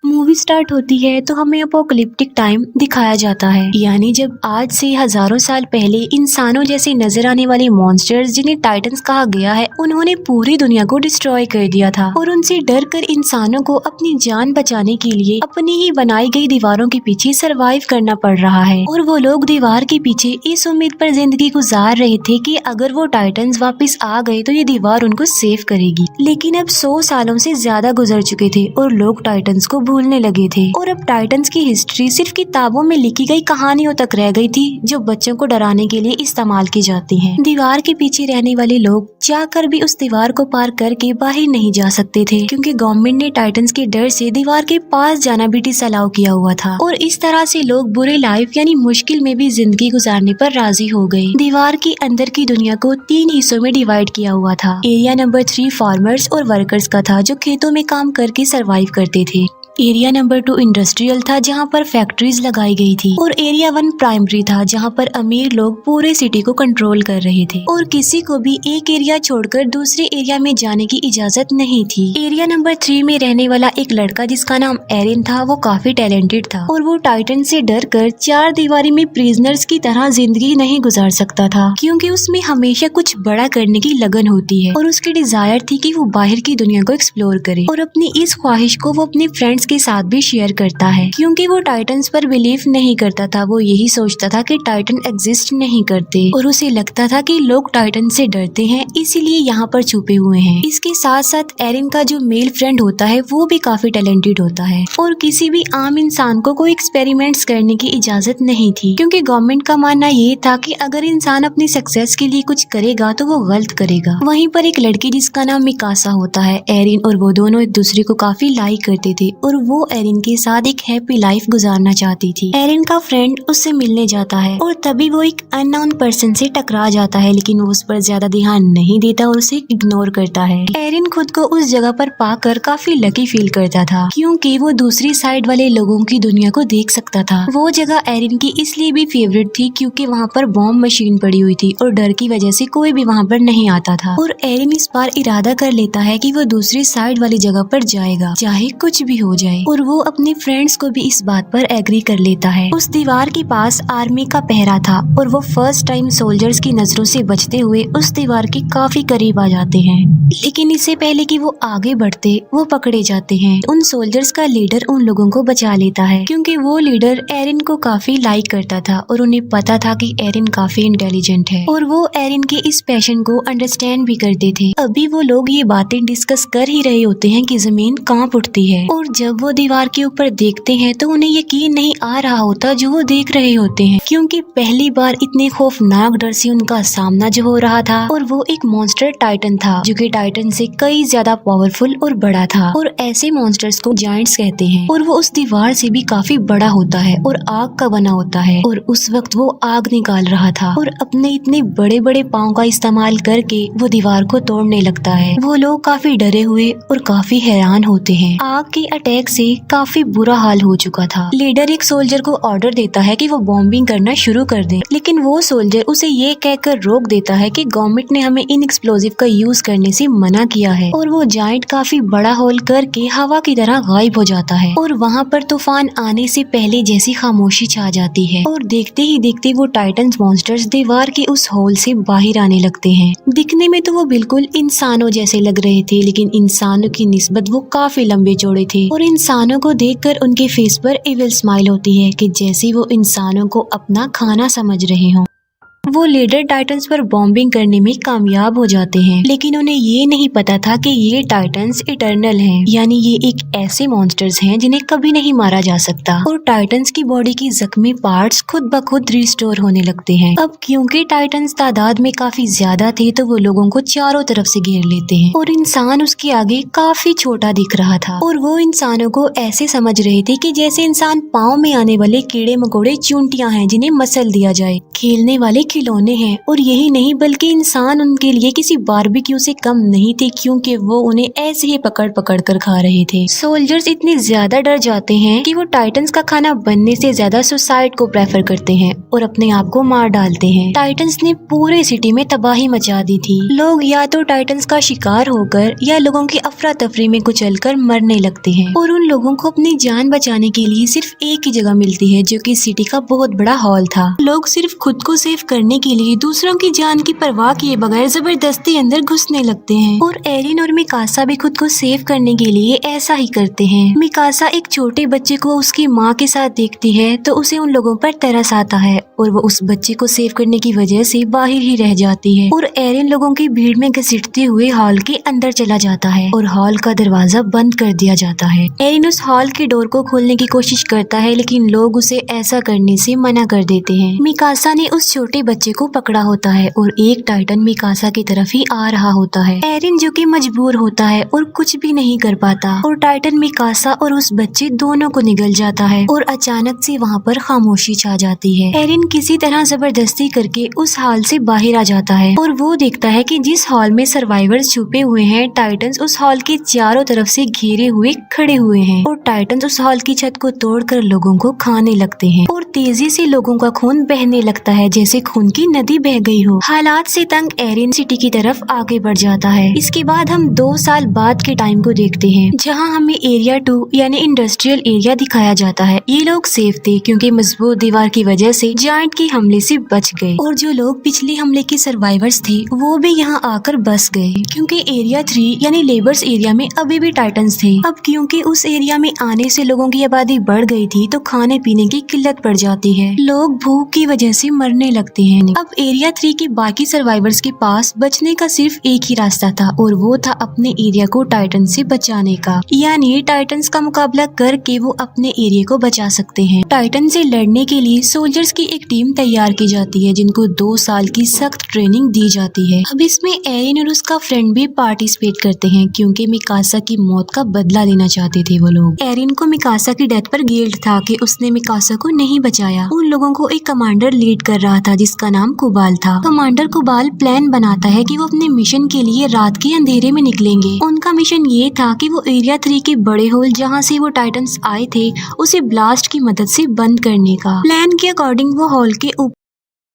Movie start होती है तो हमें अपोकलिप्टिक टाइम दिखाया जाता है, यानी जब आज से हजारों साल पहले इंसानों जैसे नजर आने वाले मॉन्स्टर्स जिन्हें टाइटन्स कहा गया है, उन्होंने पूरी दुनिया को डिस्ट्रॉय कर दिया था और उनसे डर कर इंसानों को अपनी जान बचाने के लिए अपनी ही बनाई गई दीवारों के पीछे सरवाइव करना पड़ रहा है। और वो लोग दीवार के पीछे इस उम्मीद पर जिंदगी गुजार रहे थे कि अगर वो टाइटन्स वापस आ गए तो ये दीवार उनको सेव करेगी। लेकिन अब 100 सालों से ज्यादा गुजर चुके थे और लोग टाइटन्स को भूलने लगे थे और अब टाइटन्स की हिस्ट्री सिर्फ किताबों में लिखी गई कहानियों तक रह गई थी, जो बच्चों को डराने के लिए इस्तेमाल की जाती हैं। दीवार के पीछे रहने वाले लोग चाहकर भी उस दीवार को पार करके बाहर नहीं जा सकते थे, क्योंकि गवर्नमेंट ने टाइटन्स के डर से दीवार के पास जाना भी डिसअलाउ किया हुआ था। और इस तरह से लोग बुरे लाइफ यानी मुश्किल में भी जिंदगी गुजारने पर राजी हो गए। दीवार के अंदर की दुनिया को 3 हिस्सों में डिवाइड किया हुआ था। एरिया नंबर 3 फार्मर्स और वर्कर्स का था, जो खेतों में काम करके सरवाइव करते थे। एरिया नंबर 2 इंडस्ट्रियल था, जहाँ पर फैक्ट्रीज लगाई गई थी। और एरिया 1 प्राइमरी था, जहाँ पर अमीर लोग पूरे सिटी को कंट्रोल कर रहे थे और किसी को भी एक एरिया छोड़कर दूसरे एरिया में जाने की इजाजत नहीं थी। एरिया नंबर 3 में रहने वाला एक लड़का जिसका नाम एरिन था, वो काफी टैलेंटेड था और वो टाइटन से डर कर 4 दीवारी में प्रिजनर्स की तरह जिंदगी नहीं गुजार सकता था, क्योंकि उसमें हमेशा कुछ बड़ा करने की लगन होती है और उसकी डिजायर थी कि वो बाहर की दुनिया को एक्सप्लोर करे। और अपनी इस ख्वाहिश को वो अपने फ्रेंड्स के साथ भी शेयर करता है, क्योंकि वो टाइटन्स पर बिलीव नहीं करता था। वो यही सोचता था कि टाइटन एग्जिस्ट नहीं करते और उसे लगता था कि लोग टाइटन से डरते हैं, इसीलिए यहाँ पर छुपे हुए हैं। इसके साथ साथ एरिन का जो मेल फ्रेंड होता है वो भी काफी टैलेंटेड होता है और किसी भी आम इंसान को कोई एक्सपेरिमेंट्स करने की इजाजत नहीं थी, क्योंकि गवर्नमेंट का मानना ये था कि अगर इंसान अपनी सक्सेस के लिए कुछ करेगा तो वो गलत करेगा। वहीं पर एक लड़की जिसका नाम मिकासा होता है, एरिन और वो दोनों एक दूसरे को काफी लाइक करते थे और वो एरिन के साथ एक हैप्पी लाइफ गुजारना चाहती थी। एरिन का फ्रेंड उससे मिलने जाता है और तभी वो एक अननोन पर्सन से टकरा जाता है, लेकिन वो उस पर ज्यादा ध्यान नहीं देता और उसे इग्नोर करता है। एरिन खुद को उस जगह पर पाकर काफी लकी फील करता था, क्योंकि वो दूसरी साइड वाले लोगों की दुनिया को देख सकता था। वो जगह एरिन की इसलिए भी फेवरेट थी क्योंकि वहाँ पर बॉम्ब मशीन पड़ी हुई थी और डर की वजह से कोई भी वहाँ पर नहीं आता था। और एरिन इस बार इरादा कर लेता है कि वो दूसरी साइड वाली जगह पर जाएगा, चाहे कुछ भी हो जाए। और वो अपने फ्रेंड्स को भी इस बात पर एग्री कर लेता है। उस दीवार के पास आर्मी का पहरा था और वो फर्स्ट टाइम सोल्जर्स की नजरों से बचते हुए उस दीवार के काफी करीब आ जाते हैं। लेकिन इससे पहले कि वो आगे बढ़ते, वो पकड़े जाते हैं। उन सोल्जर्स का लीडर उन लोगों को बचा लेता है, क्योंकि वो लीडर एरिन को काफी लाइक करता था और उन्हें पता था कि एरिन काफी इंटेलिजेंट है और वो एरिन के इस पैशन को अंडरस्टैंड भी करते थे। अभी वो लोग ये बातें डिस्कस कर ही रहे होते हैं कि जमीन कांप उठती है और जब वो दीवार के ऊपर देखते हैं तो उन्हें यकीन नहीं आ रहा होता जो वो देख रहे होते हैं, क्योंकि पहली बार इतने खौफनाक डर से उनका सामना जो हो रहा था और वो एक मॉन्स्टर टाइटन था, जो कि टाइटन से कई ज्यादा पावरफुल और बड़ा था। और ऐसे मॉन्स्टर्स को जायंट्स कहते हैं और वो उस दीवार से भी काफी बड़ा होता है और आग का बना होता है। और उस वक्त वो आग निकाल रहा था और अपने इतने बड़े बड़े पाँव का इस्तेमाल करके वो दीवार को तोड़ने लगता है। वो लोग काफी डरे हुए और काफी हैरान होते हैं। आग के अटैक से काफी बुरा हाल हो चुका था। लीडर एक सोल्जर को ऑर्डर देता है कि वो बॉम्बिंग करना शुरू कर दे, लेकिन वो सोल्जर उसे ये कहकर रोक देता है कि गवर्नमेंट ने हमें इन एक्सप्लोजिव का यूज करने से मना किया है। और वो जायंट काफी बड़ा होल करके हवा की तरह गायब हो जाता है और वहाँ पर तूफान आने से पहले जैसी खामोशी छा जाती है और देखते ही देखते वो टाइटन्स मॉन्स्टर्स दीवार के उस होल से बाहर आने लगते हैं। दिखने में तो वो बिल्कुल इंसानों जैसे लग रहे थे, लेकिन इंसानों की निस्बत वो काफी लंबे चौड़े थे और इंसानों को देखकर उनके फेस पर इविल स्माइल होती है कि जैसे वो इंसानों को अपना खाना समझ रहे हों। वो लीडर टाइटन्स पर बॉम्बिंग करने में कामयाब हो जाते हैं, लेकिन उन्हें ये नहीं पता था कि ये टाइटन्स इटर्नल हैं, यानी ये एक ऐसे मॉन्स्टर्स हैं जिन्हें कभी नहीं मारा जा सकता। और टाइटन्स की बॉडी की जख्मी पार्ट्स खुद ब खुद रिस्टोर होने लगते हैं। अब क्योंकि टाइटन्स तादाद में काफी ज्यादा थे तो वो लोगों को चारों तरफ से घेर लेते हैं और इंसान उसके आगे काफी छोटा दिख रहा था। और वो इंसानों को ऐसे समझ रहे थे कि जैसे इंसान पाँव में आने वाले कीड़े मकोड़े चूंटियां हैं जिन्हें मसल दिया जाए, खेलने वाले खिलौने हैं और यही नहीं बल्कि इंसान उनके लिए किसी बारबेक्यू से कम नहीं थे, क्योंकि वो उन्हें ऐसे ही पकड़ पकड़ कर खा रहे थे। सोल्जर्स इतने ज्यादा डर जाते हैं कि वो टाइटन्स का खाना बनने से ज्यादा सुसाइड को प्रेफर करते हैं और अपने आप को मार डालते हैं। टाइटन्स ने पूरे सिटी में तबाही मचा दी थी। लोग या तो टाइटन्स का शिकार होकर या लोगों की अफरा तफरी में कुचलकर मरने लगते हैं और उन लोगों को अपनी जान बचाने के लिए सिर्फ एक ही जगह मिलती है, जो कि सिटी का बहुत बड़ा हॉल था। लोग सिर्फ खुद को सेव करने के लिए दूसरों की जान की परवाह किए बगैर जबरदस्ती अंदर घुसने लगते हैं और एरिन और मिकासा भी खुद को सेव करने के लिए ऐसा ही करते हैं। मिकासा एक छोटे बच्चे को उसकी माँ के साथ देखती है तो उसे उन लोगों पर तरस आता है और वो उस बच्चे को सेव करने की वजह से बाहर ही रह जाती है और एरिन लोगों की भीड़ में घसीटते हुए हॉल के अंदर चला जाता है और हॉल का दरवाजा बंद कर दिया जाता है। एरिन उस हॉल के डोर को खोलने की कोशिश करता है, लेकिन लोग उसे ऐसा करने से मना कर देते हैं। मिकासा ने उस छोटे बच्चे को पकड़ा होता है और एक टाइटन मिकासा की तरफ ही आ रहा होता है। एरिन जो कि मजबूर होता है और कुछ भी नहीं कर पाता और टाइटन मिकासा और उस बच्चे दोनों को निगल जाता है और अचानक से वहाँ पर खामोशी छा जाती है। एरिन किसी तरह जबरदस्ती करके उस हॉल से बाहर आ जाता है और वो देखता है कि जिस हॉल में सर्वाइवर्स छुपे हुए हैं, टाइटन्स उस हॉल के चारों तरफ से घेरे हुए खड़े हुए हैं और टाइटन्स उस हॉल की छत को तोड़कर लोगों को खाने लगते हैं और तेजी से लोगों का खून बहने लगता है जैसे खून की नदी बह गई हो। हालात से तंग एरिन सिटी की तरफ आगे बढ़ जाता है। इसके बाद हम 2 साल बाद के टाइम को देखते हैं, जहां हमें एरिया 2 यानी इंडस्ट्रियल एरिया दिखाया जाता है। ये लोग सेफ थे क्योंकि मजबूत दीवार की वजह से जायंट के हमले से बच गए और जो लोग पिछले हमले के सर्वाइवर्स थे वो भी यहाँ आकर बस गए, क्योंकि एरिया 3 यानी लेबर्स एरिया में अभी भी टाइटन्स थे। अब क्योंकि उस एरिया में आने से लोगों की आबादी बढ़ गई थी तो खाने पीने की किल्लत पड़ जाती है, लोग भूख की वजह से मरने लगते हैं। अब एरिया 3 के बाकी सर्वाइवर्स के पास बचने का सिर्फ एक ही रास्ता था और वो था अपने एरिया को टाइटन से बचाने का, यानी टाइटन्स का मुकाबला करके वो अपने एरिया को बचा सकते हैं। टाइटन से लड़ने के लिए सोल्जर्स की एक टीम तैयार की जाती है जिनको 2 साल की सख्त ट्रेनिंग दी जाती है। अब इसमें एरिन और उसका फ्रेंड भी पार्टिसिपेट करते हैं क्योंकि मिकासा की मौत का बदला लेना चाहते थे वो लोग। एरिन को मिकासा की डेथ पर गिल्ट था कि उसने मिकासा को नहीं बचाया। उन लोगों को एक कमांडर लीड कर रहा था जिसका नाम कुबाल था। कमांडर कुबाल प्लान बनाता है कि वो अपने मिशन के लिए रात के अंधेरे में निकलेंगे। उनका मिशन ये था कि वो एरिया 3 के बड़े होल जहाँ से वो टाइटन्स आए थे उसे ब्लास्ट की मदद से बंद करने का। प्लान के अकॉर्डिंग वो हॉल के